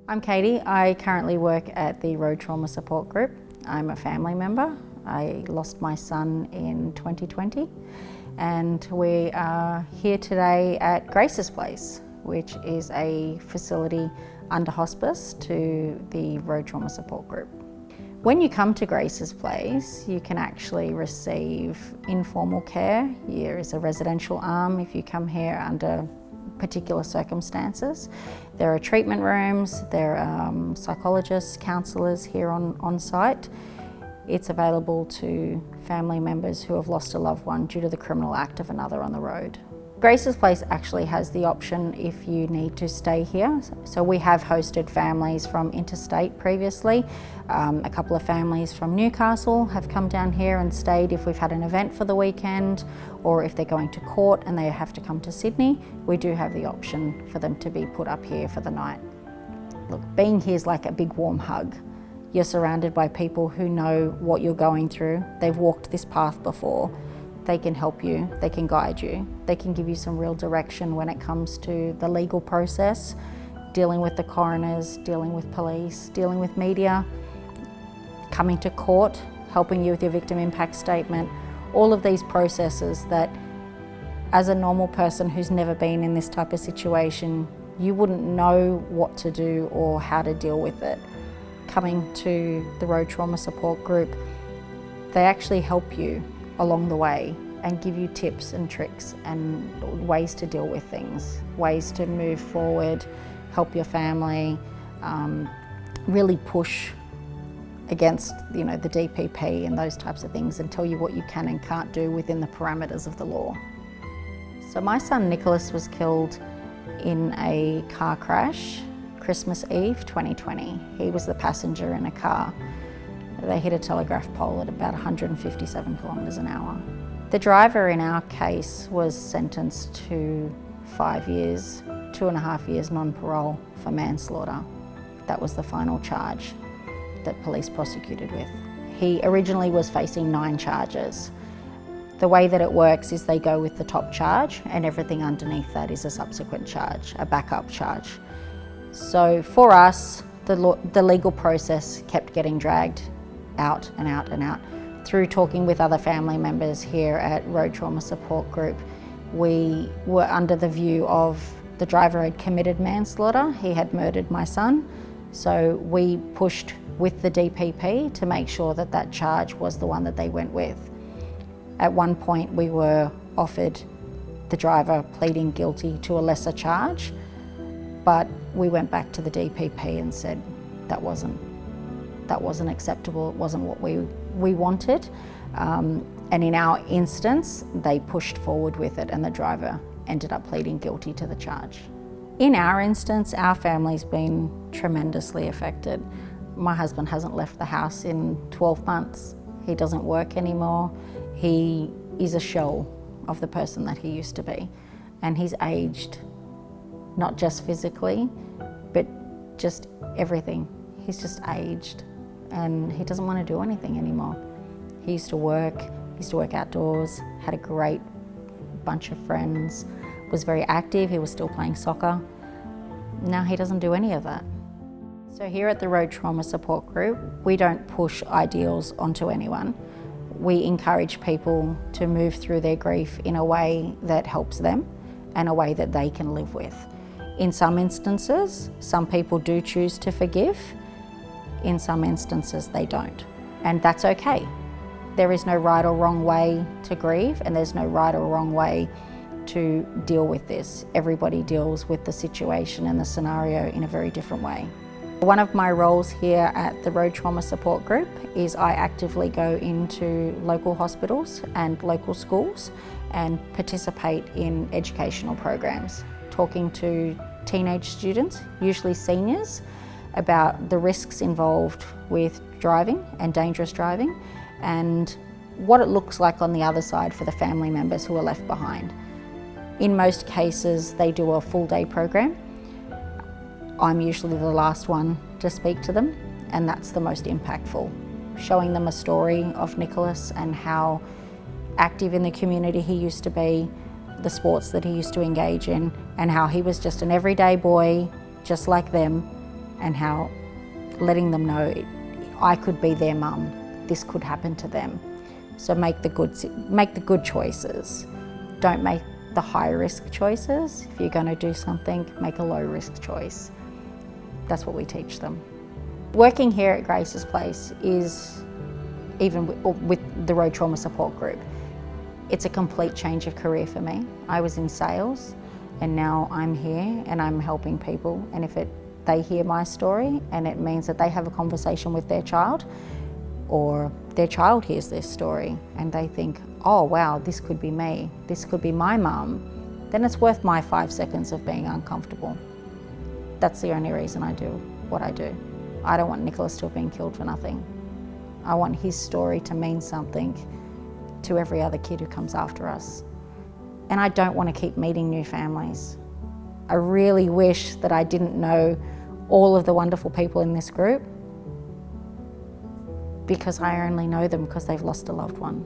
I'm Katie. I currently work at the Road Trauma Support Group. I'm a family member. I lost my son in 2020 and we are here today at Grace's Place, which is a facility under hospice to the Road Trauma Support Group. When you come to Grace's Place, you can actually receive informal care. There is a residential arm if you come here under particular circumstances. There are treatment rooms, there are psychologists, counsellors here on site. It's available to family members who have lost a loved one due to the criminal act of another on the road. Grace's Place actually has the option if you need to stay here. So we have hosted families from interstate previously. A couple of families from Newcastle have come down here and stayed if we've had an event for the weekend, or if they're going to court and they have to come to Sydney, we do have the option for them to be put up here for the night. Look, being here is like a big warm hug. You're surrounded by people who know what you're going through. They've walked this path before. They can help you, they can guide you, they can give you some real direction when it comes to the legal process, dealing with the coroners, dealing with police, dealing with media, coming to court, helping you with your victim impact statement, all of these processes that as a normal person who's never been in this type of situation, you wouldn't know what to do or how to deal with it. Coming to the Road Trauma Support Group, they actually help you along the way and give you tips and tricks and ways to deal with things, ways to move forward, help your family, really push against the DPP and those types of things and tell you what you can and can't do within the parameters of the law. So my son Nicholas was killed in a car crash Christmas Eve 2020. He was the passenger in a car. They hit a telegraph pole at about 157 kilometres an hour. The driver in our case was sentenced to 5 years, 2.5 years non-parole for manslaughter. That was the final charge that police prosecuted with. He originally was facing 9 charges. The way that it works is they go with the top charge and everything underneath that is a subsequent charge, a backup charge. So for us, the legal process kept getting dragged out and out and out. Through talking with other family members here at Road Trauma Support Group, we were under the view of the driver had committed manslaughter, he had murdered my son, so we pushed with the DPP to make sure that that charge was the one that they went with. At one point we were offered the driver pleading guilty to a lesser charge, but we went back to the DPP and said that wasn't acceptable, it wasn't what we wanted. And in our instance, they pushed forward with it and the driver ended up pleading guilty to the charge. In our instance, our family's been tremendously affected. My husband hasn't left the house in 12 months. He doesn't work anymore. He is a shell of the person that he used to be. And he's aged, not just physically, but just everything. He's just aged and he doesn't want to do anything anymore. He used to work outdoors, had a great bunch of friends, was very active, he was still playing soccer. Now he doesn't do any of that. So here at the Road Trauma Support Group, we don't push ideals onto anyone. We encourage people to move through their grief in a way that helps them and a way that they can live with. In some instances, some people do choose to forgive. In some instances, they don't. And that's okay. There is no right or wrong way to grieve, and there's no right or wrong way to deal with this. Everybody deals with the situation and the scenario in a very different way. One of my roles here at the Road Trauma Support Group is I actively go into local hospitals and local schools and participate in educational programs, talking to teenage students, usually seniors, about the risks involved with driving and dangerous driving and what it looks like on the other side for the family members who are left behind. In most cases, they do a full day program. I'm usually the last one to speak to them, and that's the most impactful. Showing them a story of Nicholas and how active in the community he used to be, the sports that he used to engage in, and how he was just an everyday boy, just like them, and how letting them know I could be their mum, this could happen to them. So make the good choices. Don't make the high risk choices. If you're going to do something, make a low risk choice. That's what we teach them. Working here at Grace's Place is, even with the Road Trauma Support Group, it's a complete change of career for me. I was in sales and now I'm here and I'm helping people, and if they hear my story and it means that they have a conversation with their child, or their child hears this story and they think, oh wow, this could be me, this could be my mum, then it's worth my 5 seconds of being uncomfortable. That's the only reason I do what I do. I don't want Nicholas to have been killed for nothing. I want his story to mean something to every other kid who comes after us. And I don't want to keep meeting new families. I really wish that I didn't know all of the wonderful people in this group, because I only know them because they've lost a loved one.